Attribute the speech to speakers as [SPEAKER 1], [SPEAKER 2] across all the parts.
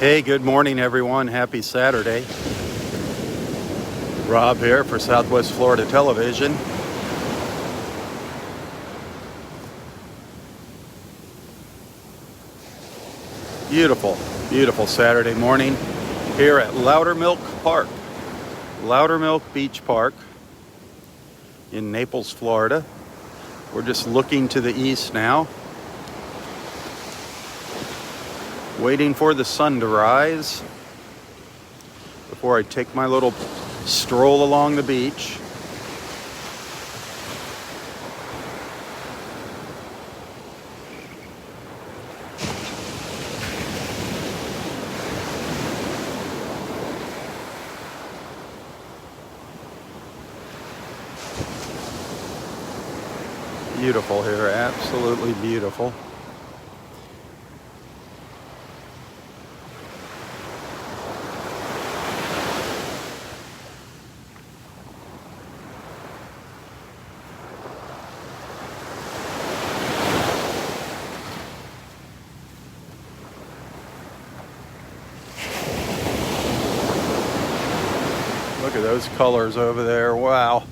[SPEAKER 1] Hey, good morning, everyone. Happy Saturday. Rob here for Southwest Florida Television. Beautiful, beautiful Saturday morning here at Loudermilk Park. Loudermilk Beach Park in Naples, Florida. We're just looking to the east now, waiting for the sun to rise before I take my little stroll along the beach. Beautiful here, absolutely beautiful. Look at those colors over there, wow.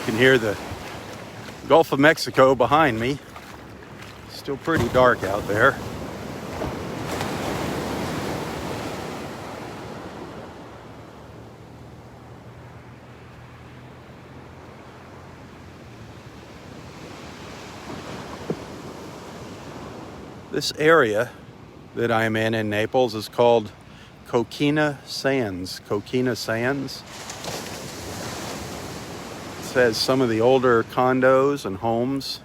[SPEAKER 1] You can hear the Gulf of Mexico behind me. Still pretty dark out there. This area that I'm in Naples is called Coquina Sands. Coquina Sands. It has some of the older condos and homes.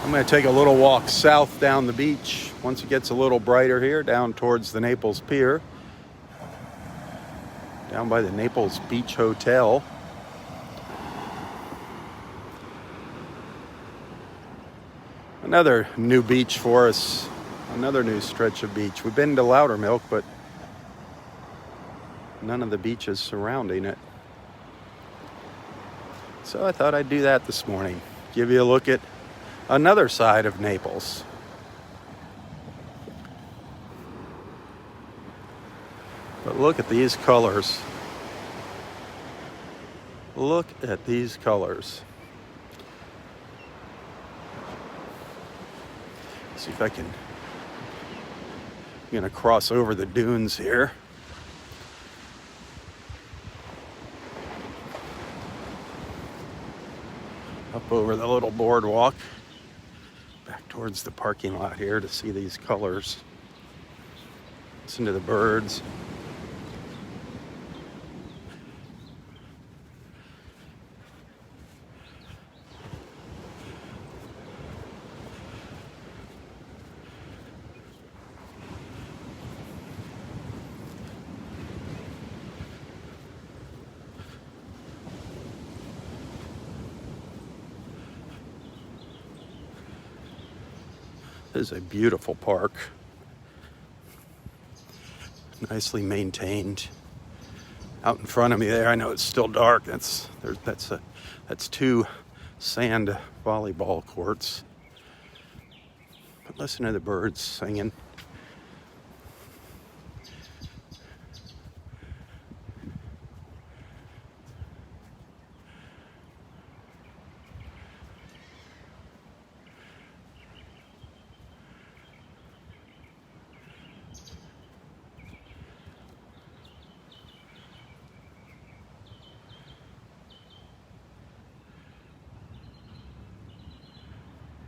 [SPEAKER 1] I'm going to take a little walk south down the beach once it gets a little brighter here, down towards the Naples Pier, down by the Naples Beach Hotel. Another new beach for us, another new stretch of beach. We've been to Loudermilk, but none of the beaches surrounding it. So I thought I'd do that this morning. Give you a look at another side of Naples. But look at these colors. Look at these colors. See if I can. I'm going to cross over the dunes here. Up over the little boardwalk. Back towards the parking lot here to see these colors. Listen to the birds. This is a beautiful park, nicely maintained. Out in front of me there, I know it's still dark. That's two sand volleyball courts. But listen to the birds singing.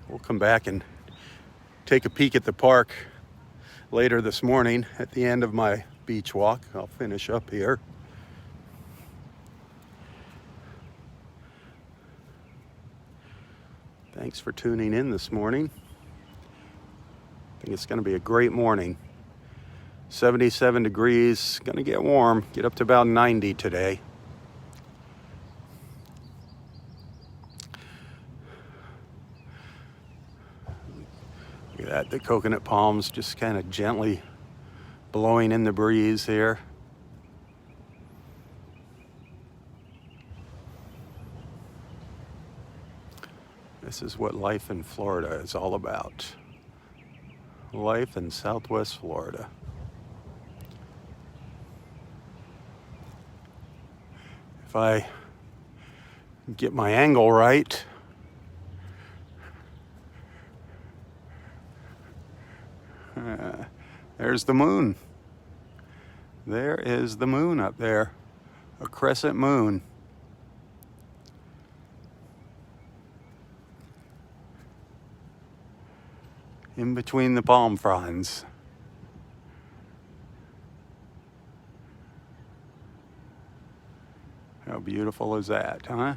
[SPEAKER 1] We'll come back and take a peek at the park later this morning at the end of my beach walk. I'll finish up here. Thanks for tuning in this morning. I think it's going to be a great morning. 77 degrees, gonna get warm, get up to about 90 today. Look at that, the coconut palms just kind of gently blowing in the breeze here. This is what life in Florida is all about. Life in Southwest Florida. If I get my angle right, there's the moon. There is the moon up there, a crescent moon. In between the palm fronds. How beautiful is that, huh?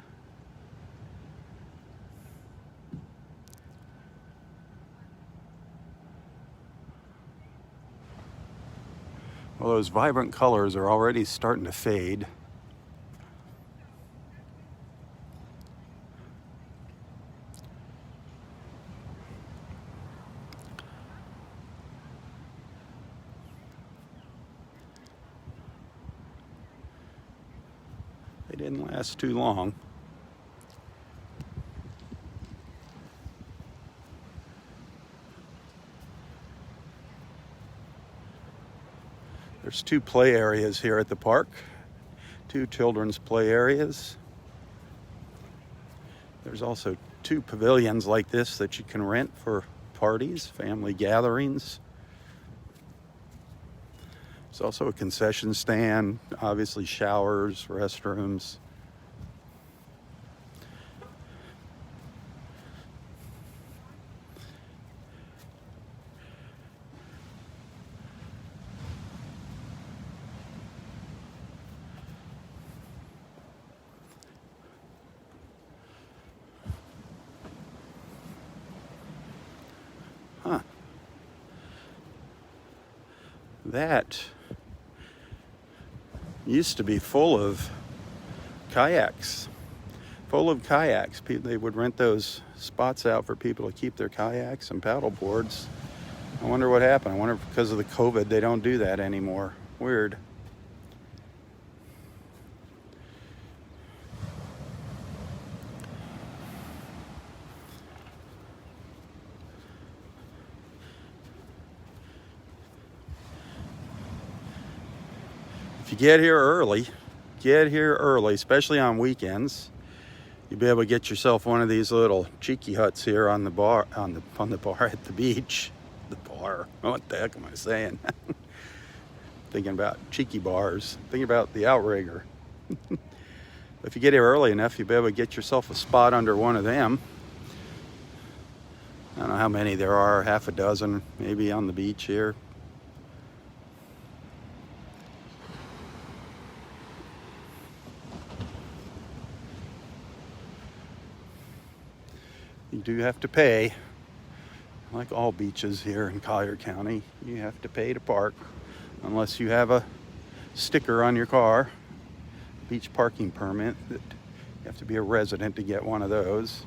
[SPEAKER 1] Well, those vibrant colors are already starting to fade. They didn't last too long. There's 2 play areas here at the park, 2 children's play areas. There's also 2 pavilions like this that you can rent for parties, family gatherings. There's also a concession stand, obviously showers, restrooms. Huh. That used to be full of kayaks. They would rent those spots out for people to keep their kayaks and paddle boards. I wonder what happened. I wonder if because of the COVID they don't do that anymore. Weird. If you get here early, especially on weekends, you'll be able to get yourself one of these little cheeky huts here on the bar, on the bar at the beach. The bar. What the heck am I saying? Thinking about cheeky bars. Thinking about the outrigger. If you get here early enough, you'll be able to get yourself a spot under one of them. I don't know how many there are, half a dozen maybe on the beach here. You do have to pay, like all beaches here in Collier County. You have to pay to park, unless you have a sticker on your car, beach parking permit, that you have to be a resident to get one of those.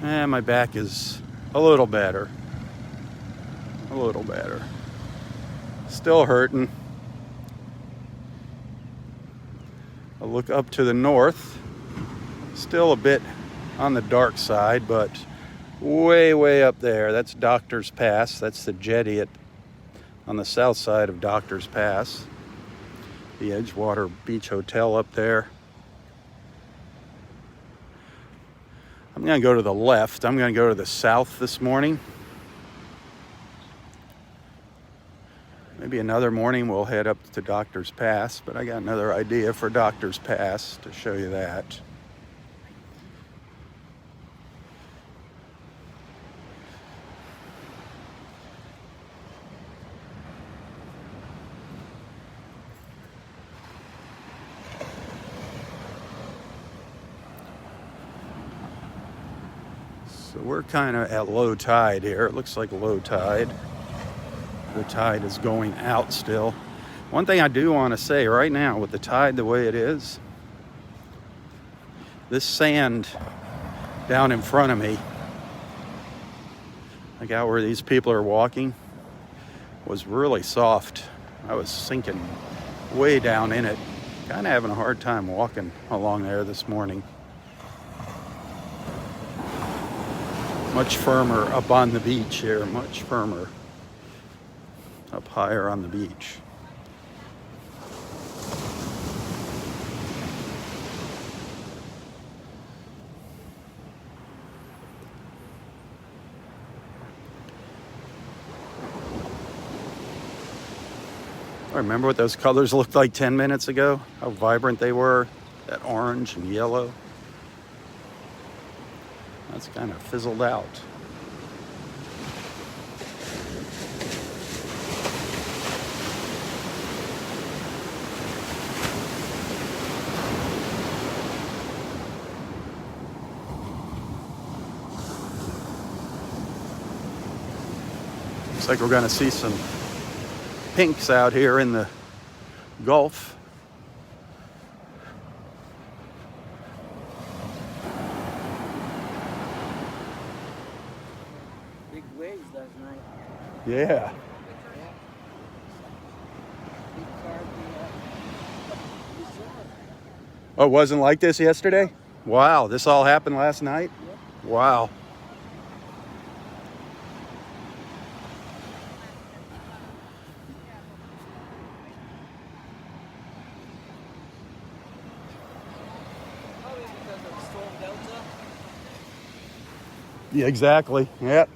[SPEAKER 1] And my back is a little better. Still hurting. I look up to the north. Still a bit on the dark side, but way up there. That's Doctor's Pass. That's the jetty on the south side of Doctor's Pass. The Edgewater Beach Hotel up there. I'm going to go to the left. I'm going to go to the south this morning. Maybe another morning we'll head up to Doctor's Pass, but I got another idea for Doctor's Pass to show you that. So we're kind of at low tide here. It looks like low tide. The tide is going out still. One thing I do want to say right now, with the tide the way it is, this sand down in front of me, like out where these people are walking, was really soft. I was sinking way down in it. Kind of having a hard time walking along there this morning. Much firmer up on the beach here, much firmer up higher on the beach. I remember what those colors looked like 10 minutes ago, how vibrant they were, that orange and yellow. That's kind of fizzled out. Looks like we're going to see some pinks out here in the Gulf.
[SPEAKER 2] Big waves last night.
[SPEAKER 1] Yeah. Oh, it wasn't like this yesterday? Wow, this all happened last night?
[SPEAKER 2] Yep.
[SPEAKER 1] Wow.
[SPEAKER 2] Probably because of Storm Delta.
[SPEAKER 1] Yeah, exactly. Yep.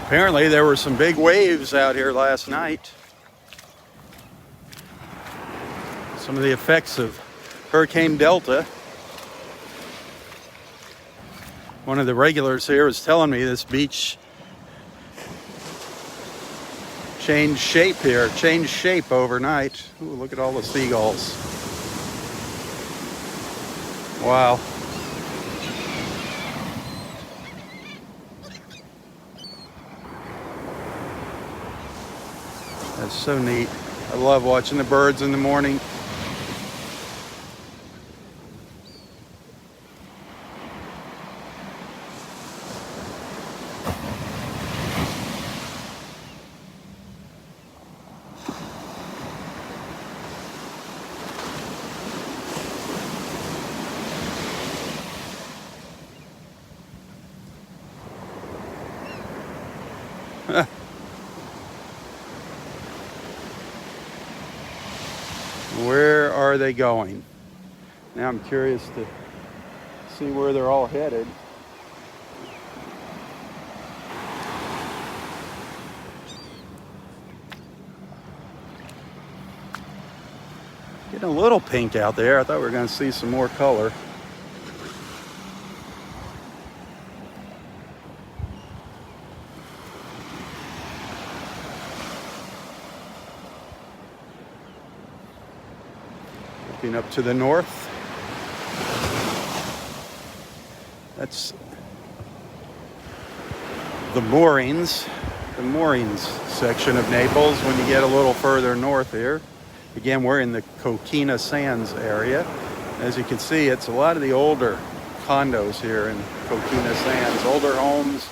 [SPEAKER 1] Apparently there were some big waves out here last night. Some of the effects of Hurricane Delta. One of the regulars here was telling me this beach changed shape overnight. Ooh, look at all the seagulls. Wow. That's so neat. I love watching the birds in the morning. Where are they going? Now I'm curious to see where they're all headed. Getting a little pink out there. I thought we were going to see some more color. Looking up to the north. That's the moorings section of Naples when you get a little further north here. Again, we're in the Coquina Sands area. As you can see, it's a lot of the older condos here in Coquina Sands. Older homes,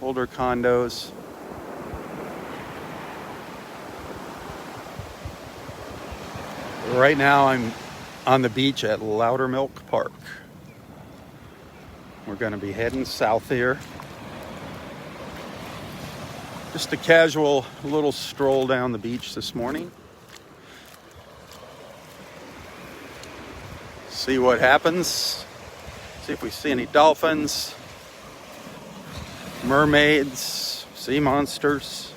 [SPEAKER 1] older condos. Right now I'm on the beach at Loudermilk Park. We're going to be heading south here. Just a casual little stroll down the beach this morning. See what happens. See if we see any dolphins, mermaids, sea monsters.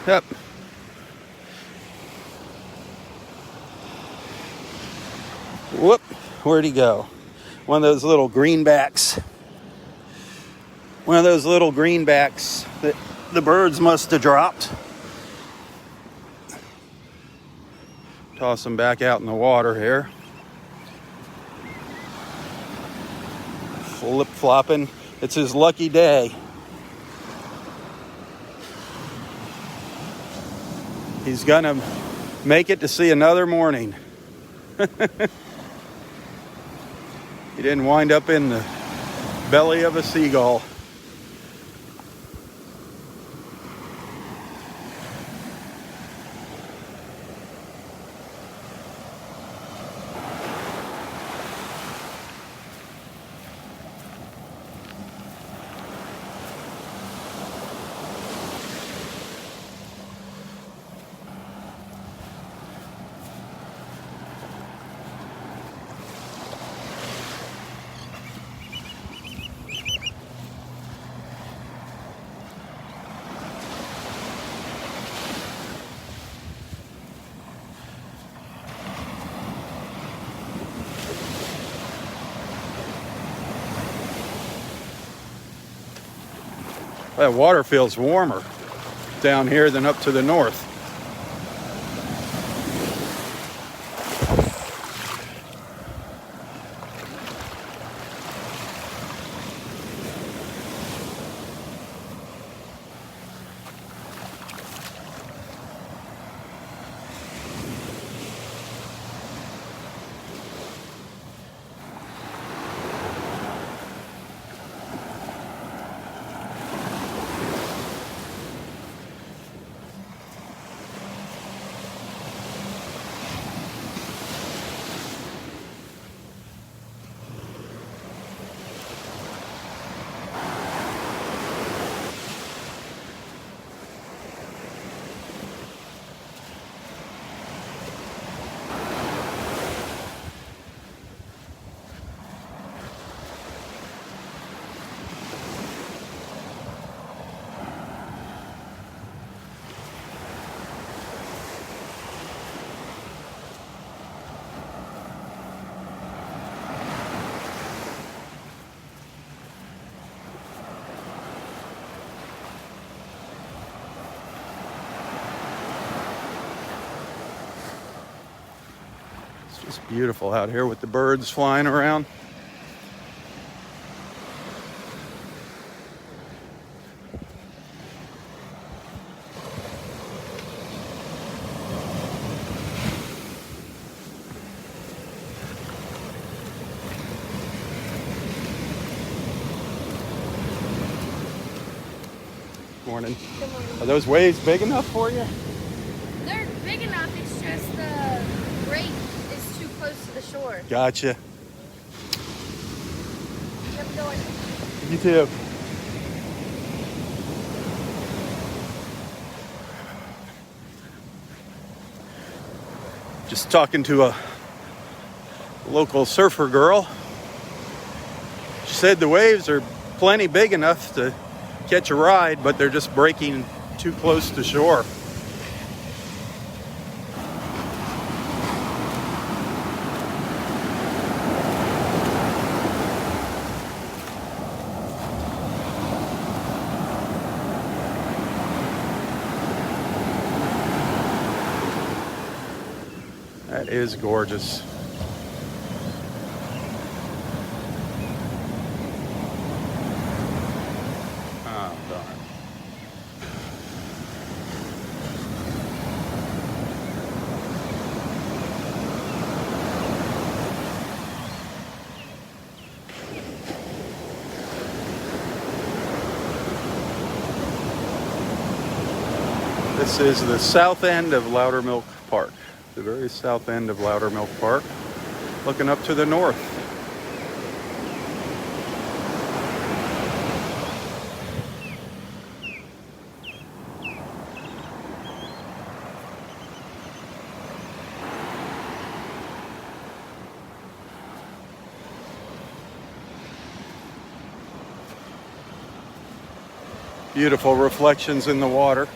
[SPEAKER 1] Yep. Whoop. Where'd he go? One of those little greenbacks. One of those little greenbacks that the birds must have dropped. Toss him back out in the water here. Flip-flopping. It's his lucky day. He's gonna make it to see another morning. He didn't wind up in the belly of a seagull. That water feels warmer down here than up to the north. It's beautiful out here with the birds flying around. Morning.
[SPEAKER 3] Good morning.
[SPEAKER 1] Are those waves big enough for you?
[SPEAKER 3] They're big enough, it's just the break is too close to the shore.
[SPEAKER 1] Gotcha.
[SPEAKER 3] Keep going.
[SPEAKER 1] You too. Just talking to a local surfer girl. She said the waves are plenty big enough to catch a ride, but they're just breaking too close to shore. That is gorgeous. Oh, darn. This is the south end of Loudermilk Park. The very south end of Loudermilk Park, looking up to the north. Beautiful reflections in the water.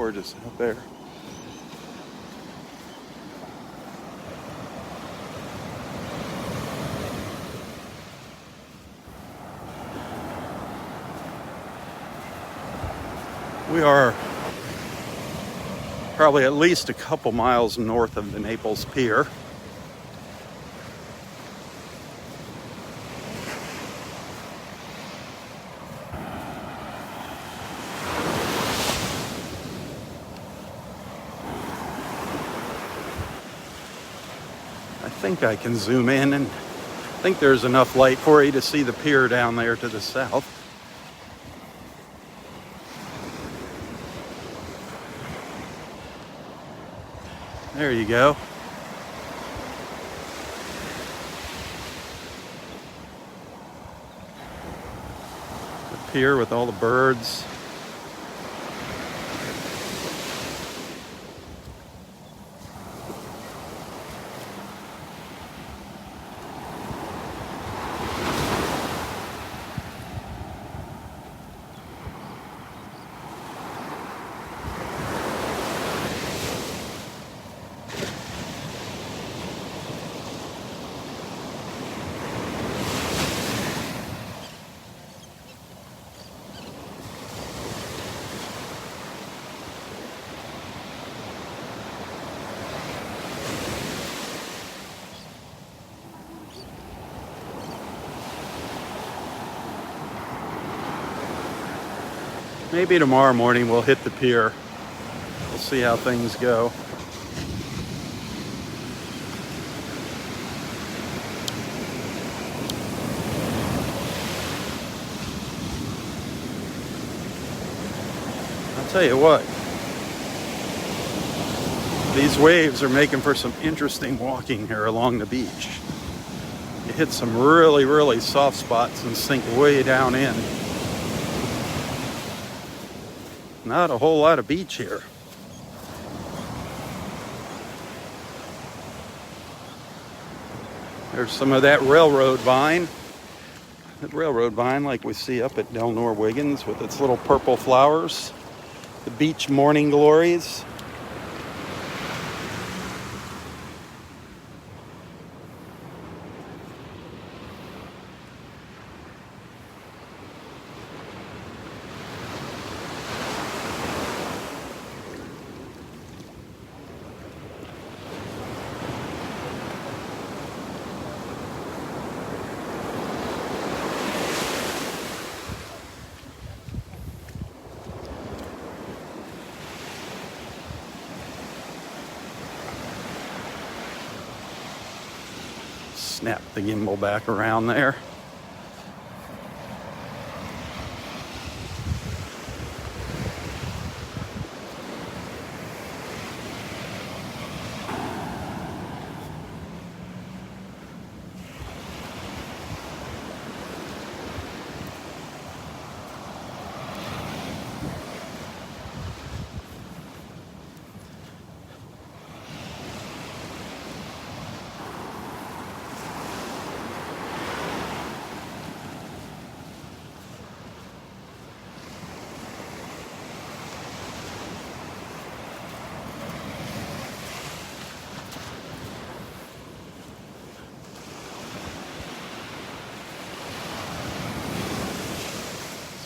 [SPEAKER 1] gorgeous out there. We are probably at least a couple miles north of the Naples Pier. I think I can zoom in, and I think there's enough light for you to see the pier down there to the south. There you go. The pier with all the birds. Maybe tomorrow morning we'll hit the pier. We'll see how things go. I'll tell you what, these waves are making for some interesting walking here along the beach. You hit some really, really soft spots and sink way down in. Not a whole lot of beach here. There's some of that railroad vine. That railroad vine like we see up at Del Nor Wiggins with its little purple flowers. The beach morning glories. Snap the gimbal back around there.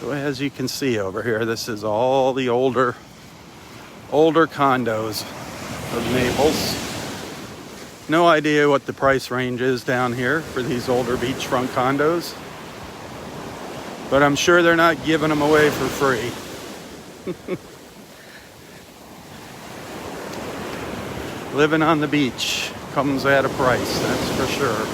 [SPEAKER 1] So as you can see over here, this is all the older condos of Naples. No idea what the price range is down here for these older beachfront condos, but I'm sure they're not giving them away for free. Living on the beach comes at a price, that's for sure.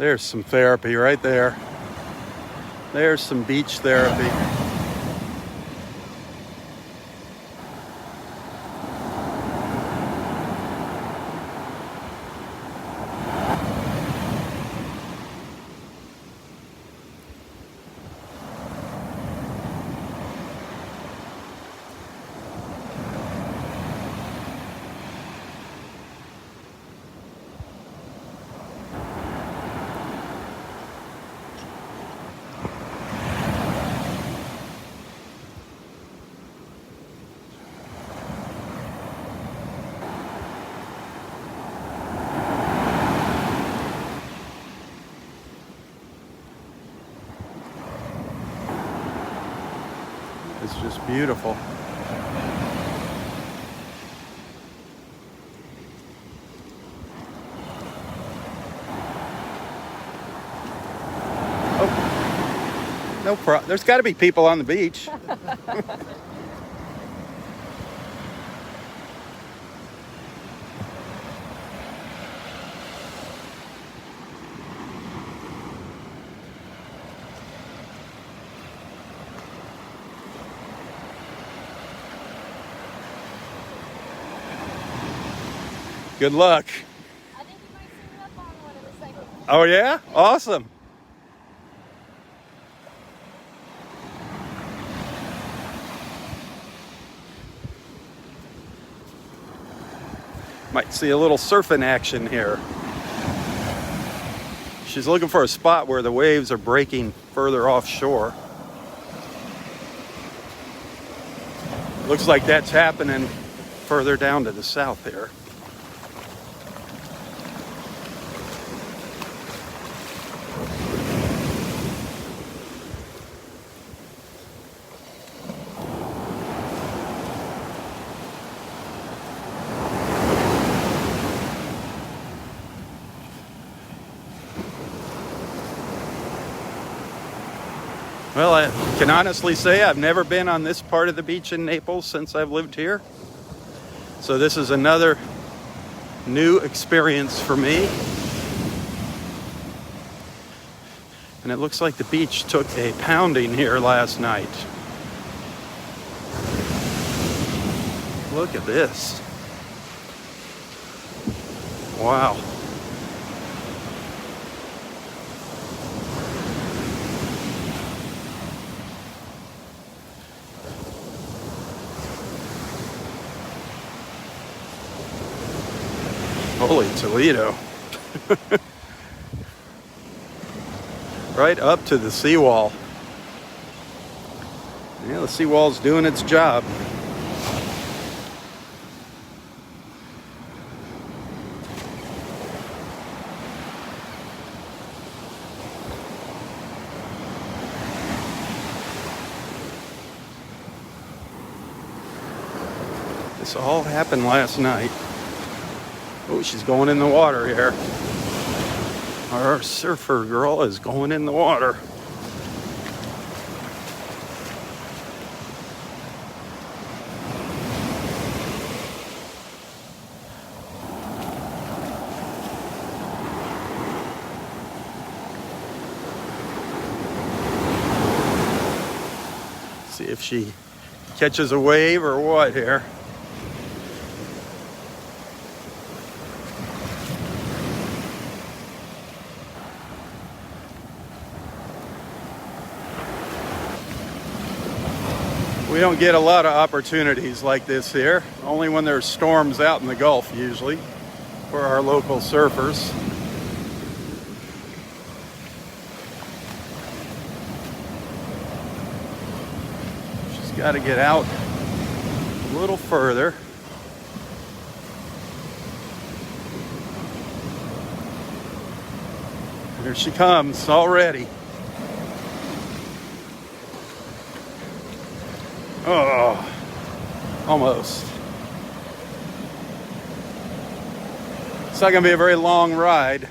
[SPEAKER 1] There's some therapy right there. There's some beach therapy. It's just beautiful. Oh, no problem. There's got to be people on the beach. Good luck.
[SPEAKER 3] I think you might see me up on one in a second.
[SPEAKER 1] Oh yeah? Awesome. Might see a little surfing action here. She's looking for a spot where the waves are breaking further offshore. Looks like that's happening further down to the south here. Well, I can honestly say I've never been on this part of the beach in Naples since I've lived here. So this is another new experience for me. And it looks like the beach took a pounding here last night. Look at this. Wow. Holy Toledo. Right up to the seawall. Yeah, the seawall's doing its job. This all happened last night. Oh, she's going in the water here. Our surfer girl is going in the water. See if she catches a wave or what here. We don't get a lot of opportunities like this here, only when there's storms out in the Gulf usually for our local surfers. She's got to get out a little further. Here she comes already. Oh, almost. It's not going to be a very long ride.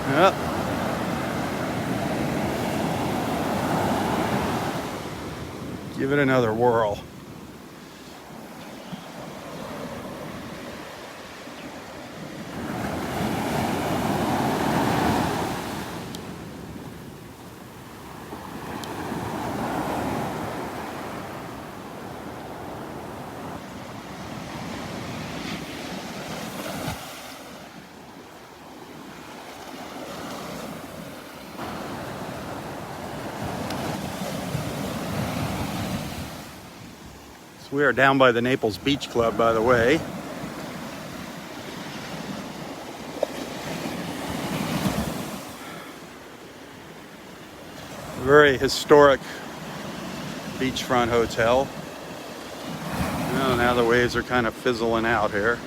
[SPEAKER 1] Yep. Give it another whirl. We are down by the Naples Beach Club, by the way. Very historic beachfront hotel. Well, now the waves are kind of fizzling out here.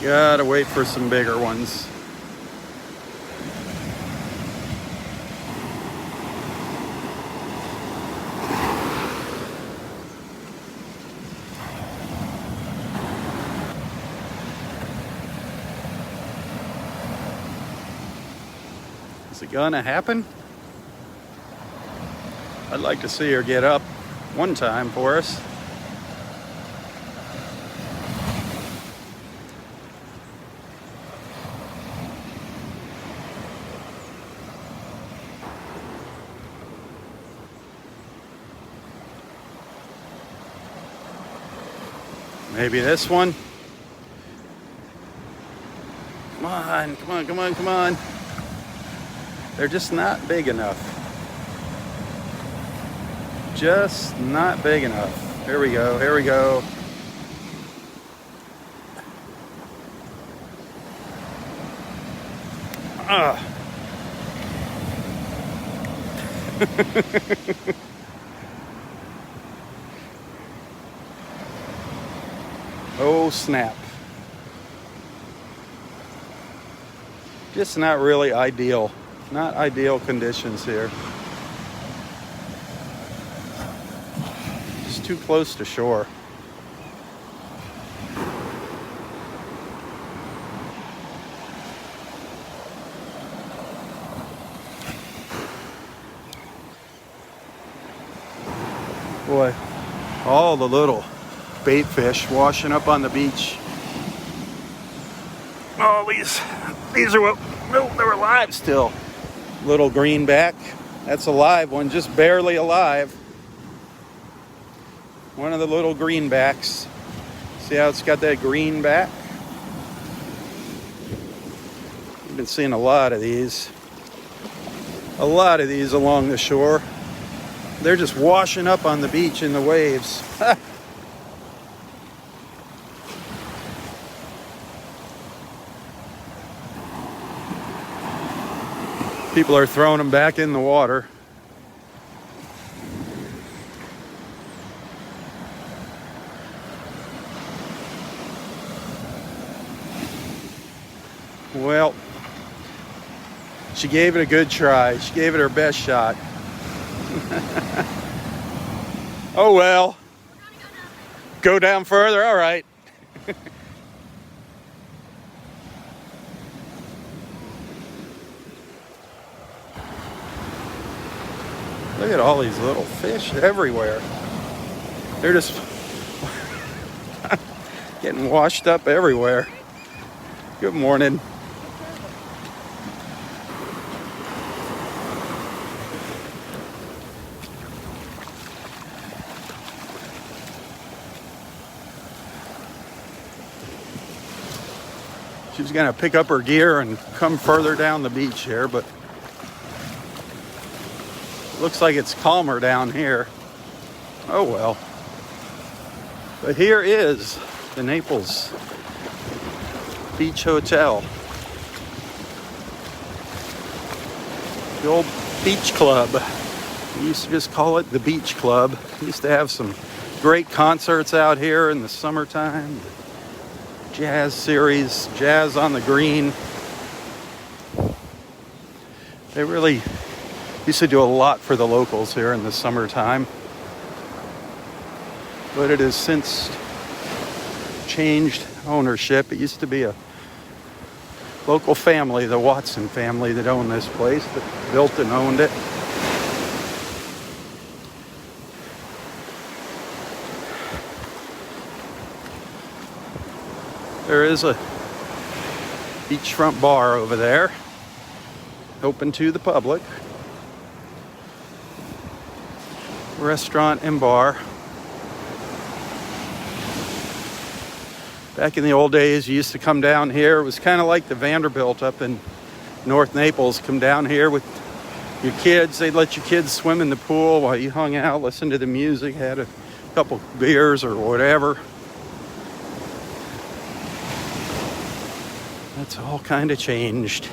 [SPEAKER 1] Gotta wait for some bigger ones. Is it gonna happen? I'd like to see her get up one time for us. Maybe this one. Come on, come on, come on, come on. They're just not big enough. Just not big enough. Here we go, here we go. Ah. Oh, snap. Just not really ideal. Not ideal conditions here. Just too close to shore. Boy, all the little bait fish washing up on the beach. Oh, these are what, no, they're alive still. Little greenback, that's a live one, just barely alive. One of the little greenbacks. See how it's got that green back? I've been seeing a lot of these. A lot of these along the shore. They're just washing up on the beach in the waves. People are throwing them back in the water. Well, she gave it a good try. She gave it her best shot. Oh well. Go down further? All right. Look at all these little fish everywhere. They're just getting washed up everywhere. Good morning. She was going to pick up her gear and come further down the beach here, but looks like it's calmer down here. Oh well. But here is the Naples Beach Hotel. The old beach club. We used to just call it the Beach Club. We used to have some great concerts out here in the summertime. Jazz series, Jazz on the Green. They really used to do a lot for the locals here in the summertime. But it has since changed ownership. It used to be a local family, the Watson family, that owned this place, that built and owned it. There is a beachfront bar over there, open to the public. Restaurant and bar. Back in the old days, you used to come down here. It was kind of like the Vanderbilt up in North Naples. Come down here with your kids, they'd let your kids swim in the pool while you hung out, listened to the music, had a couple beers or whatever. That's all kind of changed.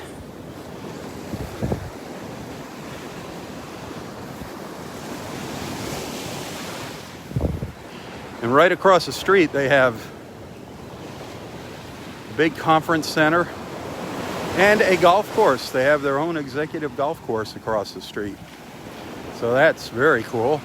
[SPEAKER 1] And right across the street, they have a big conference center and a golf course. They have their own executive golf course across the street. So that's very cool.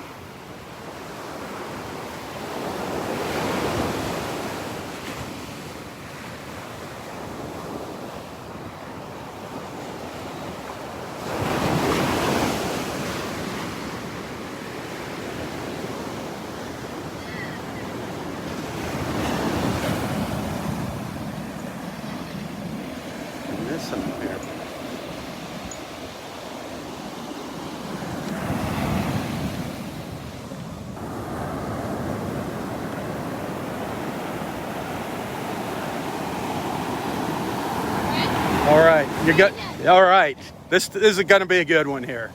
[SPEAKER 1] All right, you got. All right, this is going to be a good one here.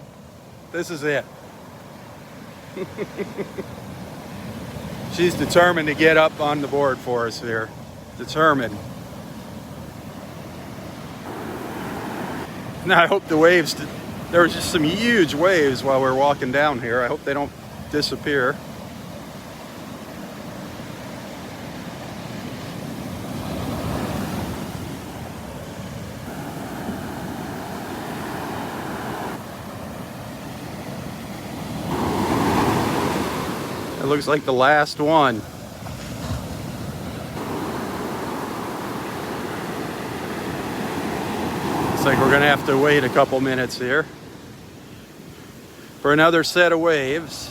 [SPEAKER 1] This is it. She's determined to get up on the board for us here. Determined. Now I hope the waves. There was just some huge waves while we were walking down here. I hope they don't disappear. It looks like the last one. Looks like we're gonna have to wait a couple minutes here for another set of waves.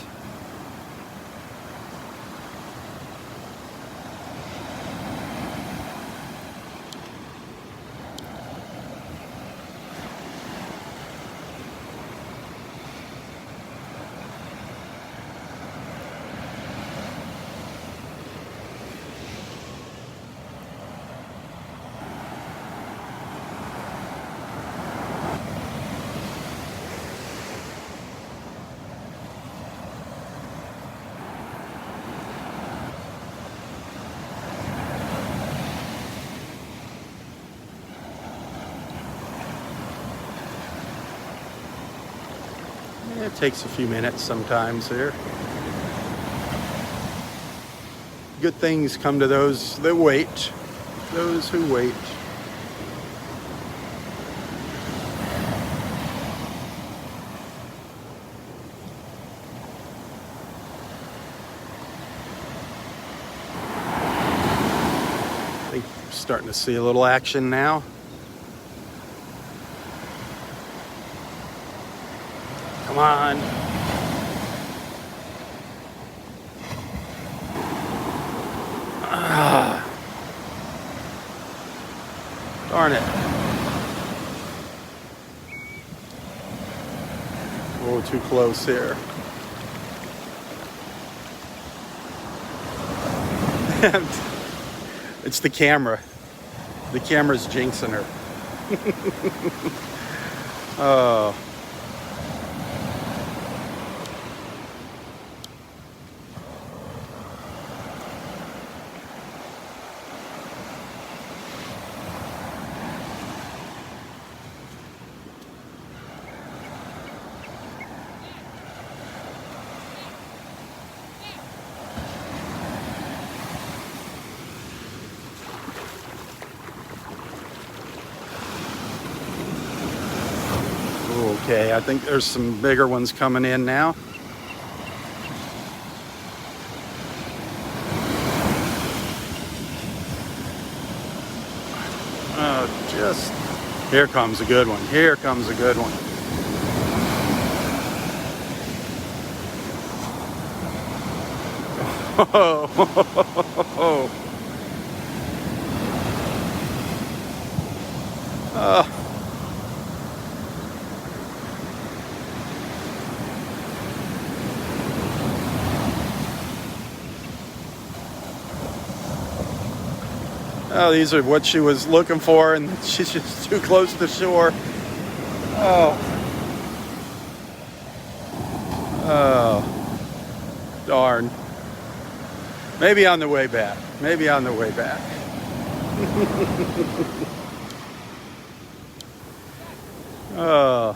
[SPEAKER 1] It takes a few minutes sometimes here. Good things come to those that wait, those who wait. I think we're starting to see a little action now. Come on. Ah. Darn it. Oh, too close here. It's the camera. The camera's jinxing her. Oh. Okay, I think there's some bigger ones coming in now. Here comes a good one. Here comes a good one. Oh. Oh, these are what she was looking for, and she's just too close to shore. Oh. Oh, darn. Maybe on the way back. Maybe on the way back. Oh.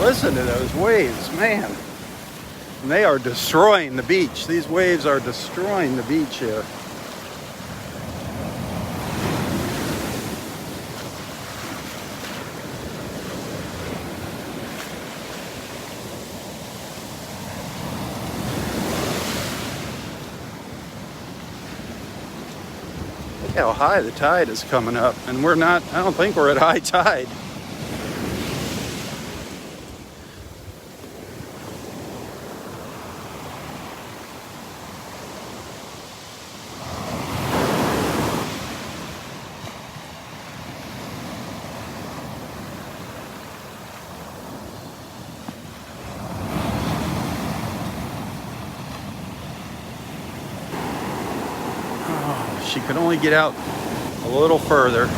[SPEAKER 1] Listen to those waves, man. And they are destroying the beach. These waves are destroying the beach here. Look how high the tide is coming up. And we're not, I don't think we're at high tide. She could only get out a little further.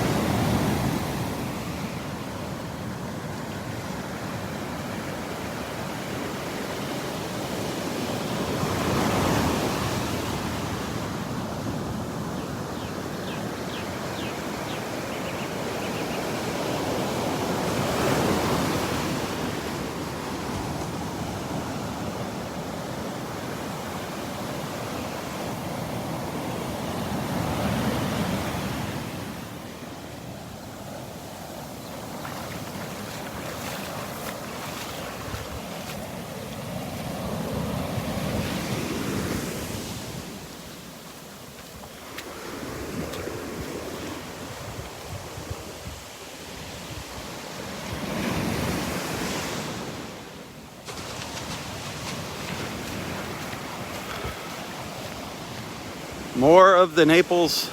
[SPEAKER 1] More of the Naples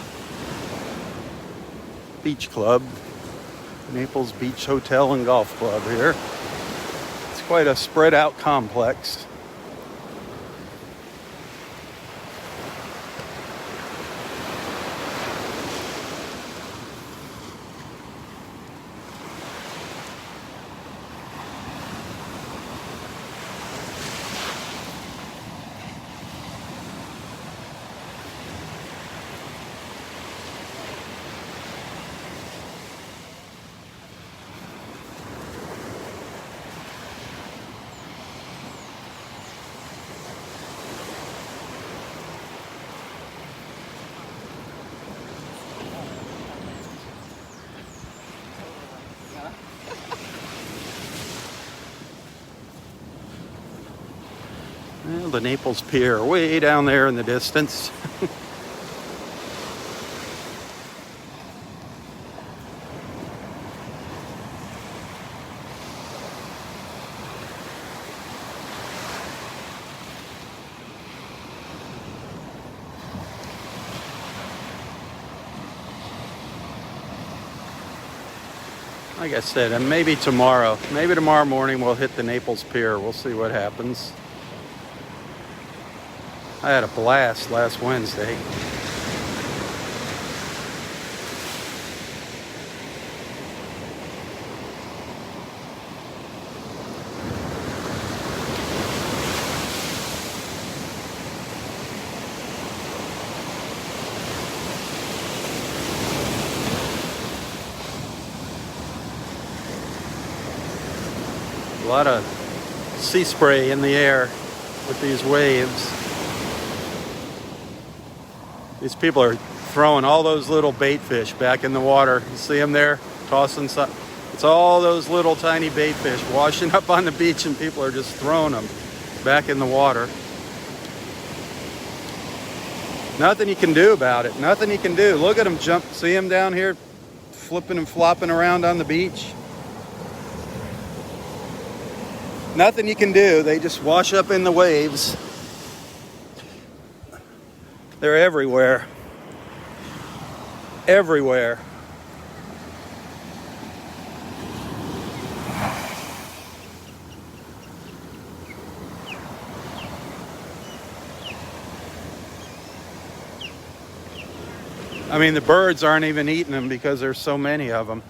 [SPEAKER 1] Beach Club, Naples Beach Hotel and Golf Club here. It's quite a spread out complex. Well, the Naples Pier, way down there in the distance. Like I said, and maybe tomorrow morning we'll hit the Naples Pier. We'll see what happens. I had a blast last Wednesday. A lot of sea spray in the air with these waves. These people are throwing all those little bait fish back in the water. You see them there tossing something? It's all those little tiny bait fish washing up on the beach, and people are just throwing them back in the water. Nothing you can do about it. Nothing you can do. Look at them jump. See them down here flipping and flopping around on the beach? Nothing you can do. They just wash up in the waves. They're everywhere. Everywhere. I mean, the birds aren't even eating them because there's so many of them.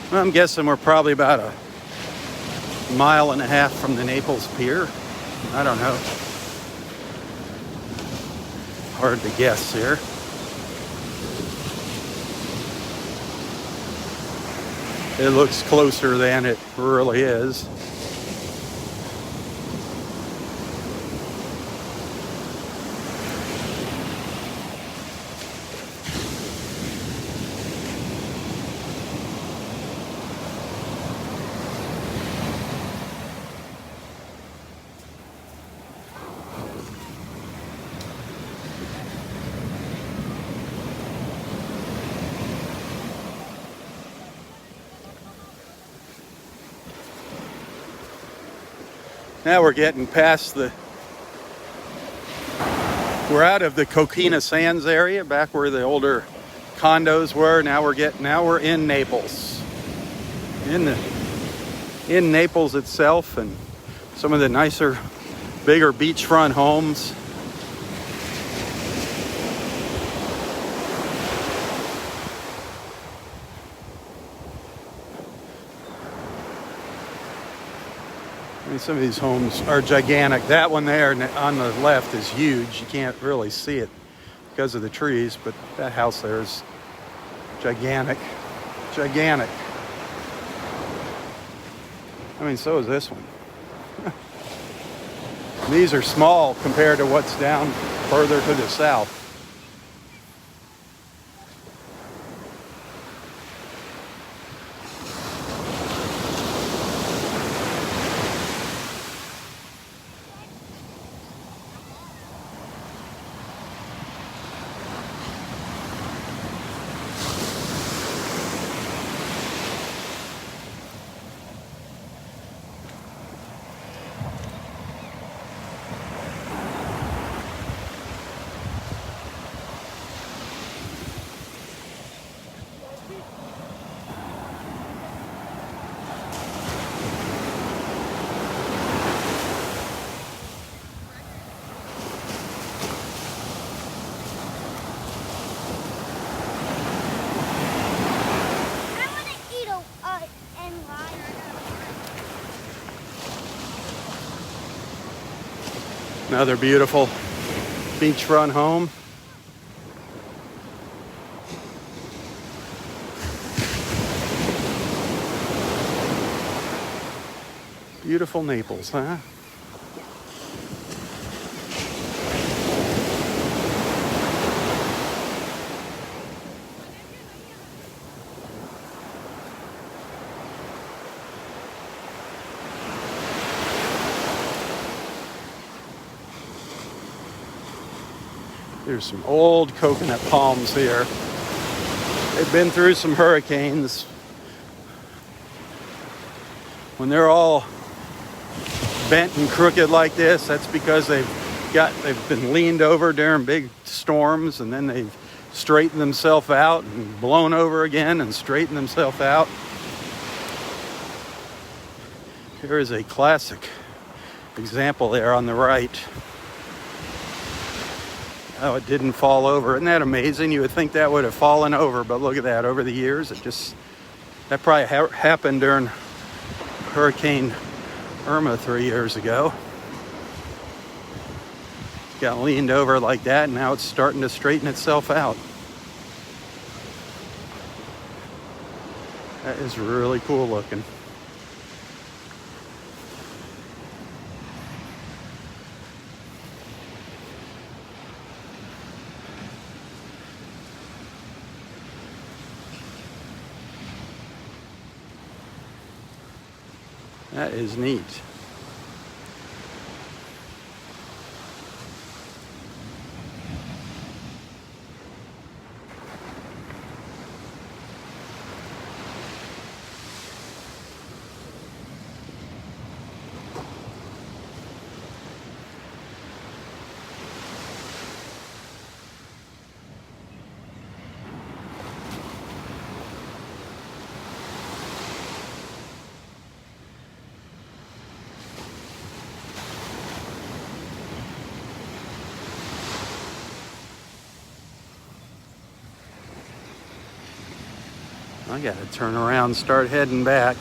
[SPEAKER 1] I'm guessing we're probably about a mile and a half from the Naples Pier. I don't know. Hard to guess here. It looks closer than it really is. Now we're getting past we're out of the Coquina Sands area, back where the older condos were. Now we're in Naples. In Naples itself, and some of the nicer, bigger beachfront homes. I mean, some of these homes are gigantic. That one there on the left is huge. You can't really see it because of the trees, but that house there is gigantic. Gigantic. I mean, so is this one. These are small compared to what's down further to the south. Another beautiful beachfront home. Beautiful Naples, huh? There's some old coconut palms here. They've been through some hurricanes. When they're all bent and crooked like this, that's because they've been leaned over during big storms, and then they've straightened themselves out and blown over again and straightened themselves out. Here is a classic example there on the right. Oh, it didn't fall over. Isn't that amazing? You would think that would have fallen over, but look at that. Over the years, that probably happened during Hurricane Irma 3 years ago. Got leaned over like that, and now it's starting to straighten itself out. That is really cool looking. That is neat. I gotta turn around, start heading back.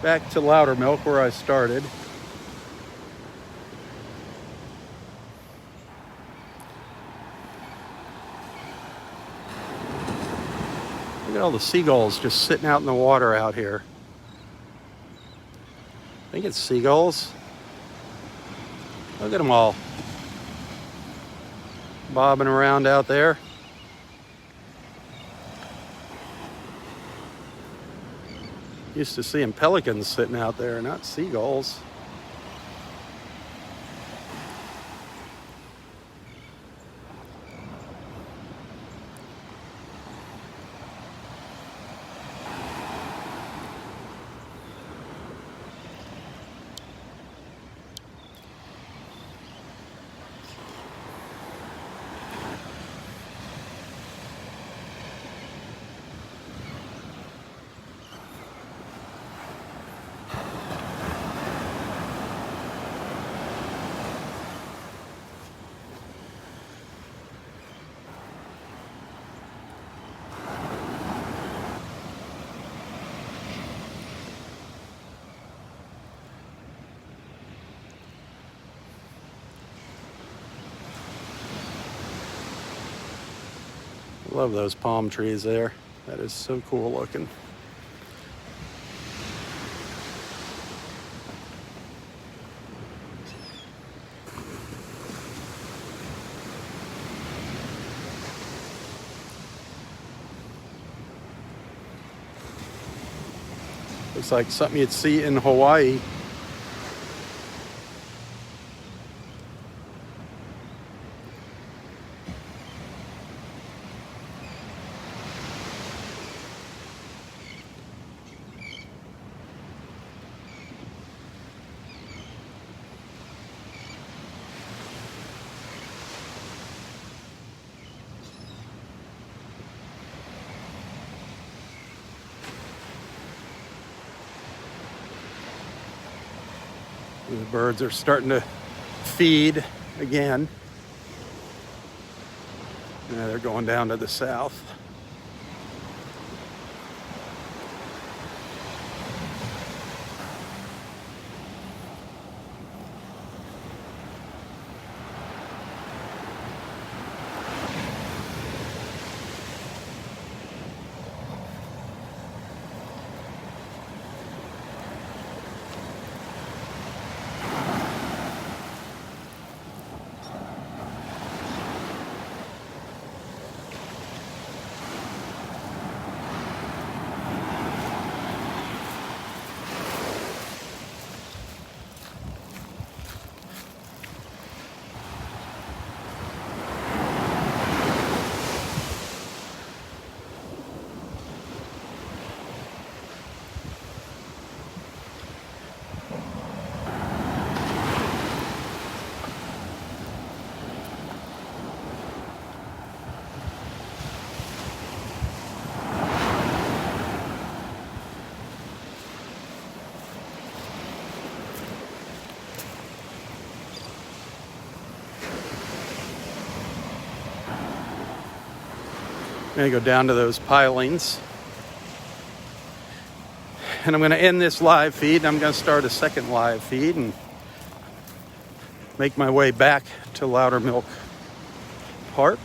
[SPEAKER 1] Back to Loudermilk where I started. Look at all the seagulls just sitting out in the water out here. I think it's seagulls. Look at them all bobbing around out there. Used to seeing pelicans sitting out there, not seagulls. Love those palm trees there. That is so cool looking. Looks like something you'd see in Hawaii. The birds are starting to feed again. Yeah, they're going down to the south. I'm going to go down to those pilings. And I'm going to end this live feed. And I'm going to start a second live feed and make my way back to Loudermilk Park.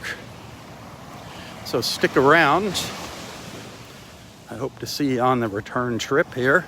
[SPEAKER 1] So stick around. I hope to see you on the return trip here.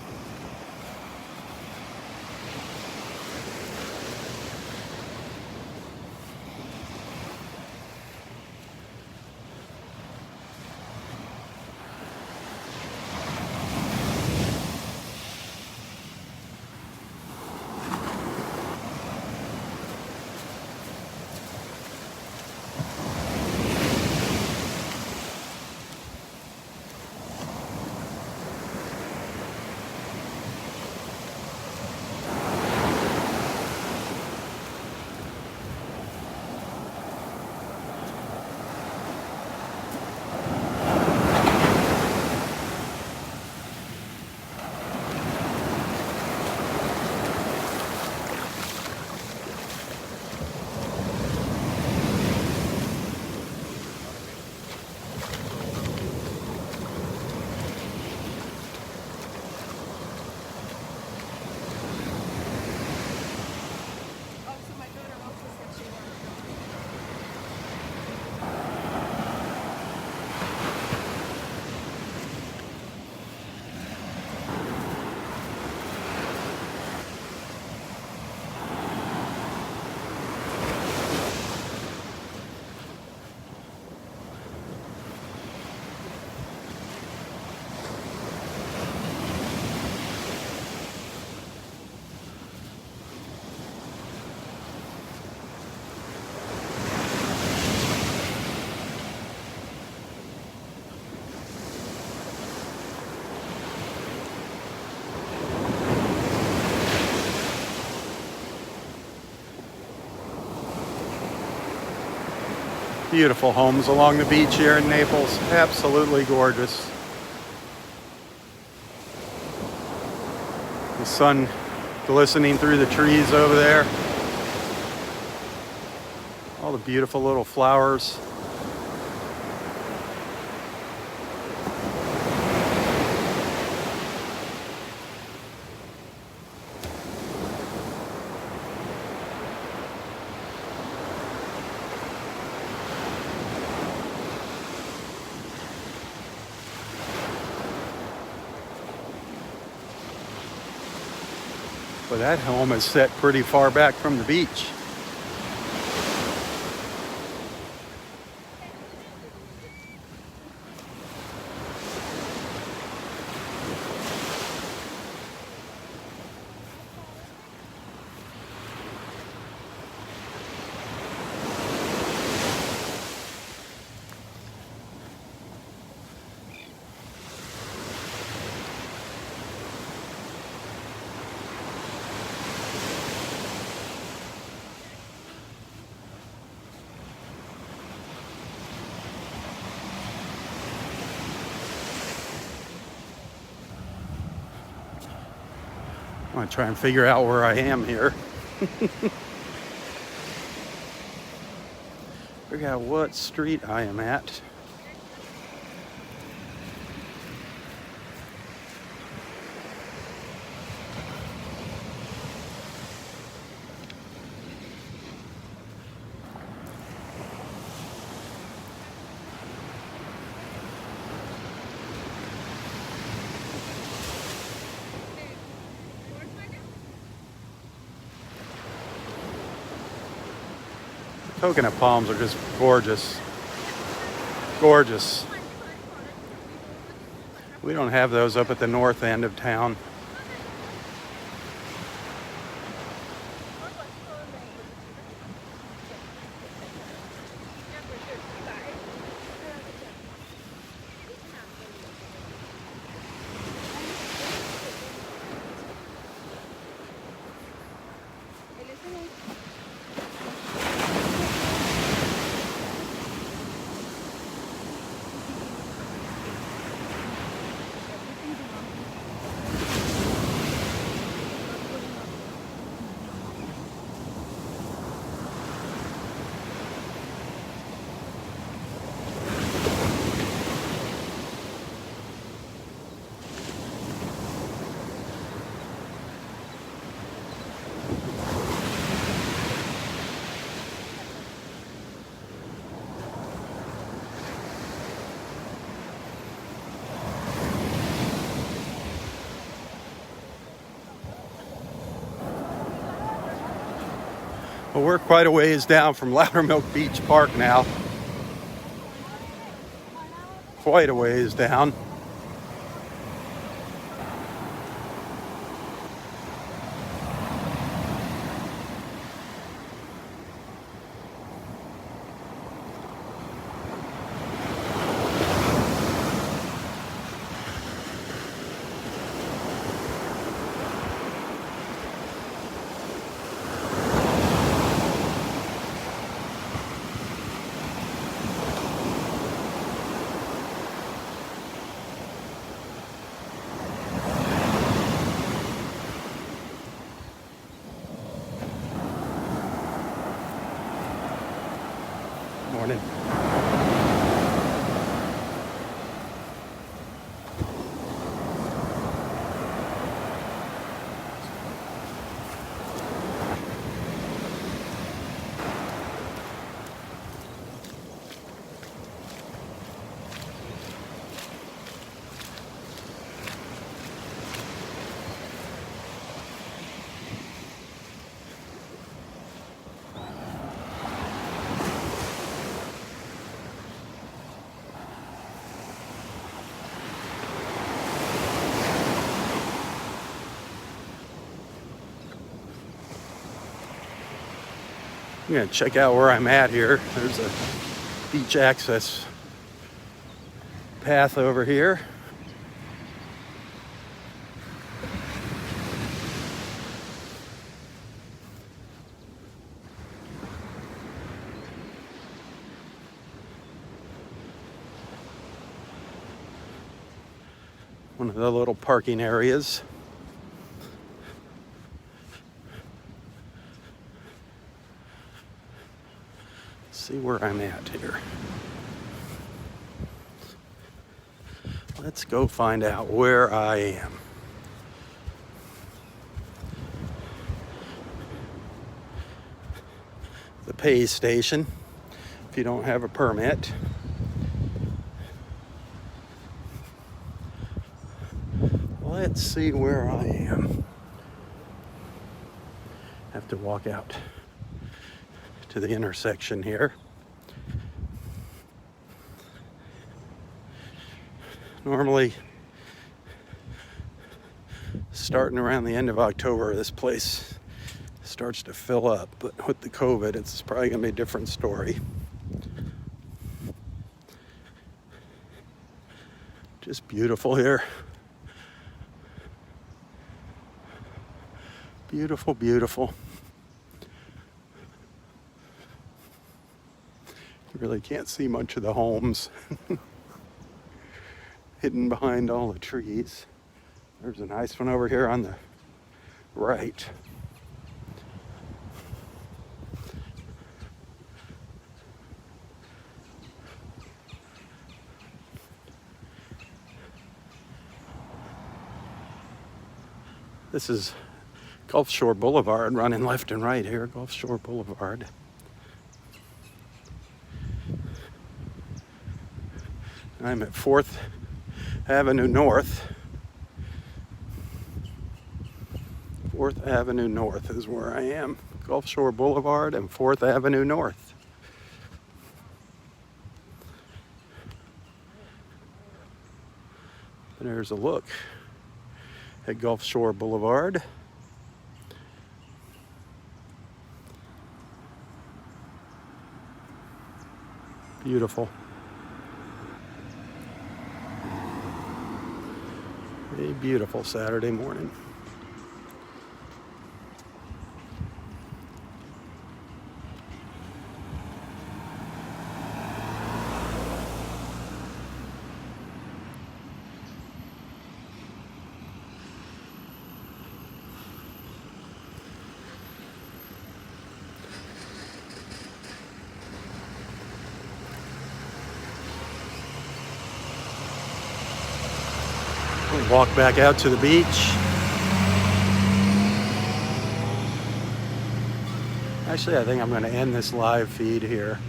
[SPEAKER 1] Beautiful homes along the beach here in Naples. Absolutely gorgeous. The sun glistening through the trees over there. All the beautiful little flowers. But that home is set pretty far back from the beach. I'm gonna try and figure out where I am here. Figure out what street I am at. Coconut palms are just gorgeous. Gorgeous. We don't have those up at the north end of town. Well, we're quite a ways down from Loudermilk Beach Park now. Quite a ways down. Morning. I'm gonna check out where I'm at here. There's a beach access path over here. one of the little parking areas. See where I'm at here. Let's go find out where I am. The pay station, if you don't have a permit. Let's see where I am. Have to walk out to the intersection here. Normally, starting around the end of October, this place starts to fill up, but with the COVID, it's probably gonna be a different story. Just beautiful here. Beautiful, beautiful. You really can't see much of the homes. Hidden behind all the trees. There's a nice one over here on the right. This is Gulf Shore Boulevard, running left and right here, Gulf Shore Boulevard. I'm at 4th Avenue North. 4th Avenue North is where I am. Gulf Shore Boulevard and 4th Avenue North. And there's a look at Gulf Shore Boulevard. Beautiful. A beautiful Saturday morning. We'll walk back out to the beach. Actually, I think I'm going to end this live feed here.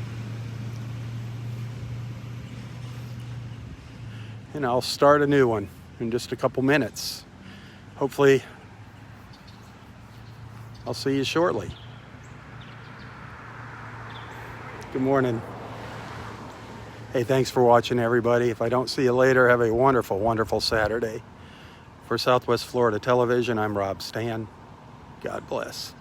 [SPEAKER 1] And I'll start a new one in just a couple minutes. Hopefully, I'll see you shortly. Good morning. Hey, thanks for watching, everybody. If I don't see you later, have a wonderful, wonderful Saturday. For Southwest Florida Television, I'm Robb Stan. God bless.